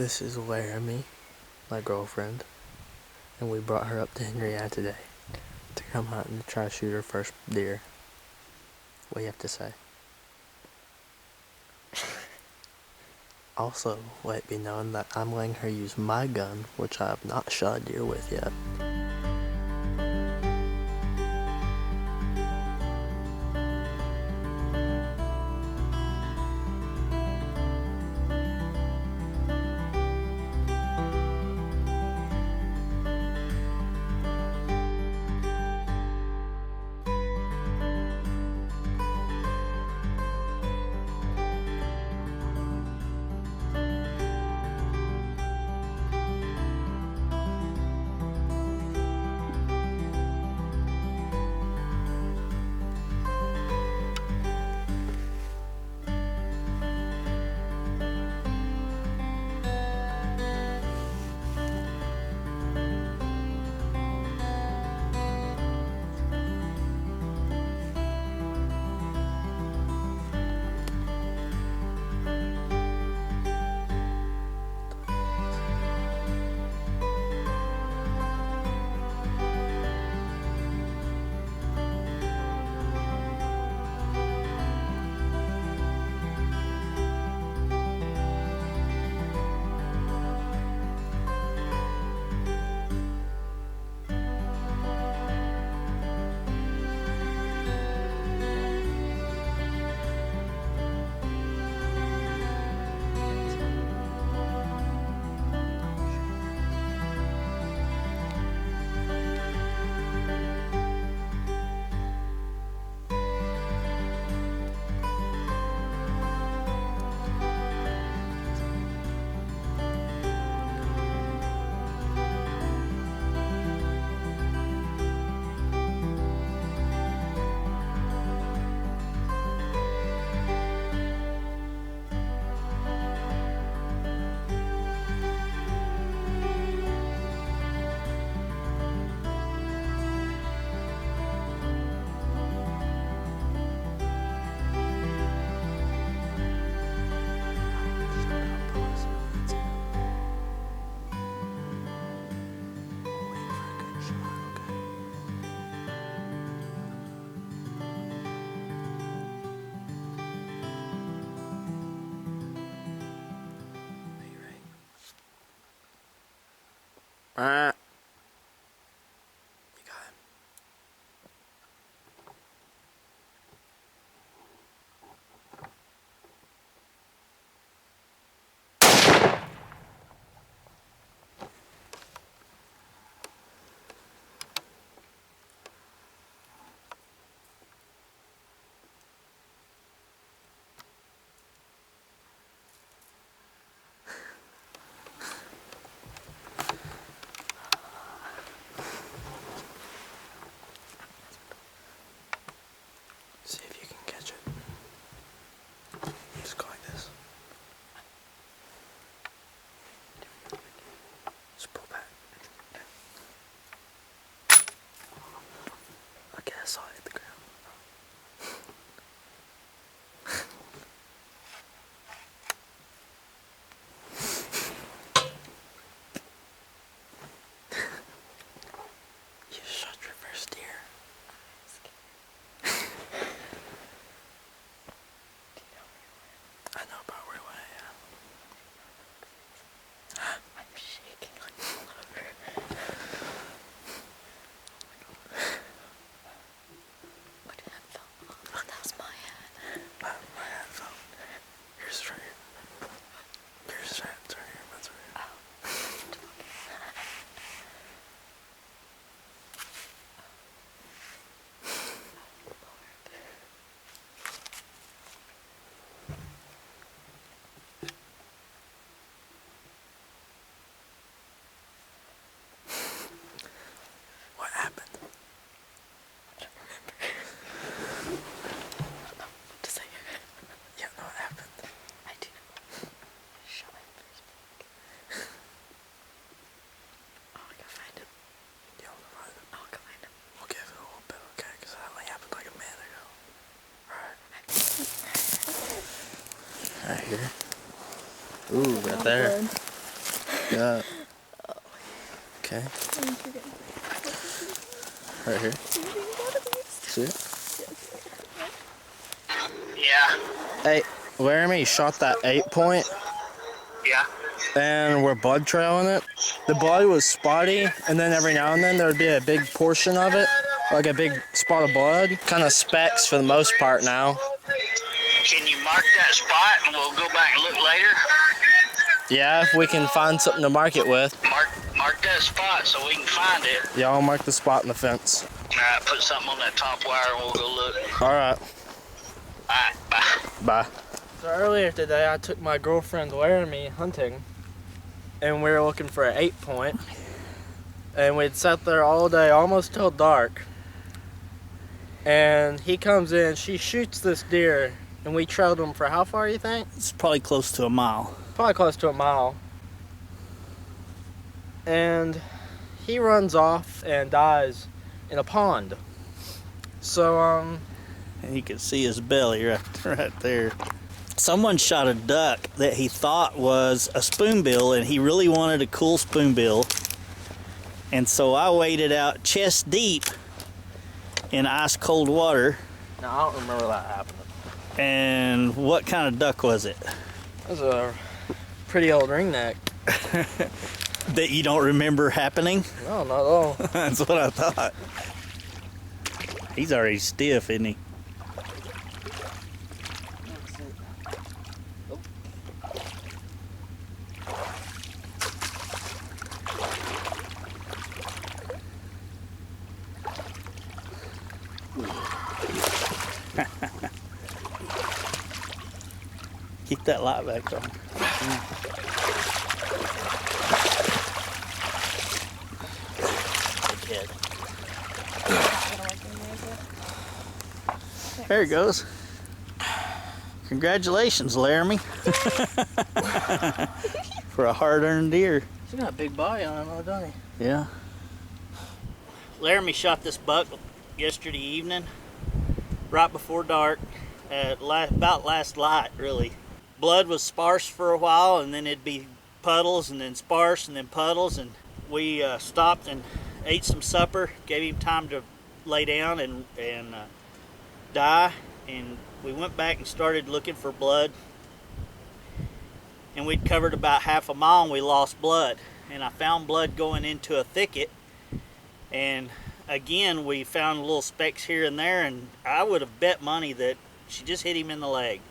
This is Laramie, my girlfriend, and we brought her up to Henrietta today to come out and try to shoot her first deer. What do you have to say? Also, let it be known that I'm letting her use my gun, which I have not shot a deer with yet. You got it. See if you can catch it. Just go like this. Just pull back. Okay, I saw it hit the ground. You shot your first deer. I know about where I am. I'm shaking like all over. What did that fell? Oh, that was my hat. My hat fell. Yours is right here. Yours is right here. Mine's right here. Oh. What happened? I don't remember. What to say? Yeah, no, what happened? I do know. Shot my first pig. Oh, I gotta find him. Yeah, I'll find it. I'll go find him. We'll give it a little bit, okay? Because that only happened like a minute ago. Alright. Right here. Ooh, right there. Yeah. Okay. Right here. See it? Yeah. Hey, Laramie shot that 8-point, Yeah. and we're blood trailing it. The blood was spotty, and then every now and then there would be a big portion of it, like a big spot of blood. Kind of specks for the most part now. Can you mark that spot and we'll go back and look later? Yeah, if we can find something to mark it with. Mark that spot so we can find it. Yeah, I'll mark the spot in the fence. Alright, put something on that top wire and we'll go look. Alright. Alright, bye. Bye. So earlier today, I took my girlfriend Laramie hunting, and we were looking for an 8-point. And we'd sat there all day, almost till dark. And he comes in, she shoots this deer, and we trailed him for how far, you think? It's probably close to a mile. Probably close to a mile. And he runs off and dies in a pond. So, And you can see his belly right there. Someone shot a duck that he thought was a spoonbill, and he really wanted a cool spoonbill. And so I waded out chest deep in ice cold water. now I don't remember that happening. And what kind of duck was it? That was a pretty old ringneck. That you don't remember happening? No, not at all. That's what I thought. He's already stiff, isn't he? Keep that light back on. Good. There it goes. Congratulations, Laramie. For a hard-earned deer. He's got a big body on him, doesn't he? Yeah. Laramie shot this buck yesterday evening, right before dark, at about last light, really. Blood was sparse for a while, and then it'd be puddles, and then sparse, and then puddles, and we stopped and ate some supper, gave him time to lay down and die, and we went back and started looking for blood, and we'd covered about half a mile and we lost blood, and I found blood going into a thicket, and again we found little specks here and there, and I would have bet money that she just hit him in the leg.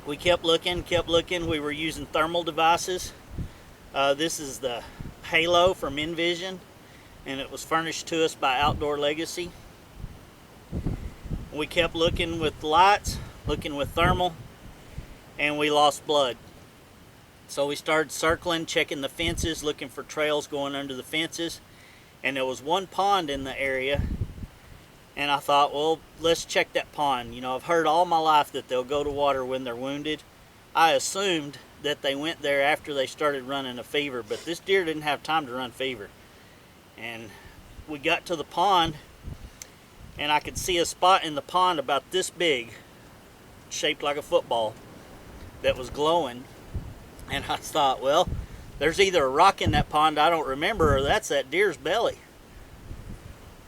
We kept looking. We were using thermal devices. This is the Halo from Envision, and it was furnished to us by Outdoor Legacy. We kept looking with lights, looking with thermal, and we lost blood. So we started circling, checking the fences, looking for trails going under the fences, and there was one pond in the area, and I thought, well, let's check that pond. You know, I've heard all my life that they'll go to water when they're wounded. I assumed that they went there after they started running a fever, but this deer didn't have time to run fever. And we got to the pond, and I could see a spot in the pond about this big, shaped like a football, that was glowing. And I thought, well, there's either a rock in that pond I don't remember, or that's that deer's belly.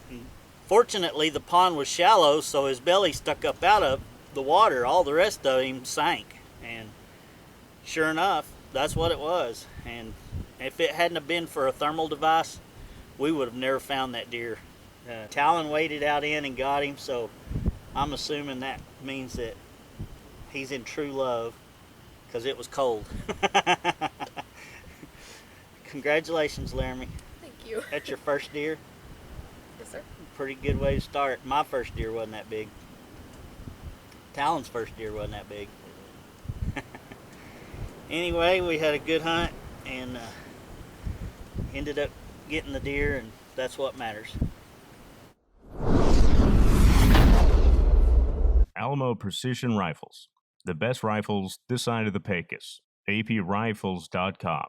And fortunately, the pond was shallow, so his belly stuck up out of the water. All the rest of him sank. And sure enough, that's what it was. And if it hadn't have been for a thermal device, we would have never found that deer. Talon waded out in and got him, so I'm assuming that means that he's in true love, because it was cold. Congratulations, Laramie. Thank you. That's your first deer. Yes, sir. Pretty good way to start. My first deer wasn't that big. Talon's first deer wasn't that big. Anyway, we had a good hunt and ended up getting the deer, and that's what matters. Alamo Precision Rifles. The best rifles this side of the Pecos. aprifles.com.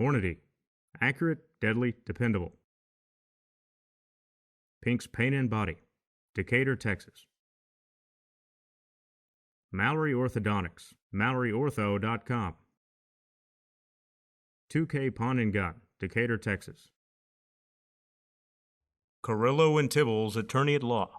Hornady. Accurate, deadly, dependable. Pink's Paint and Body. Decatur, Texas. Mallory Orthodontics. MalloryOrtho.com. 2K Pawn and Gun. Decatur, Texas. Carrillo and Tibbles, Attorney at Law.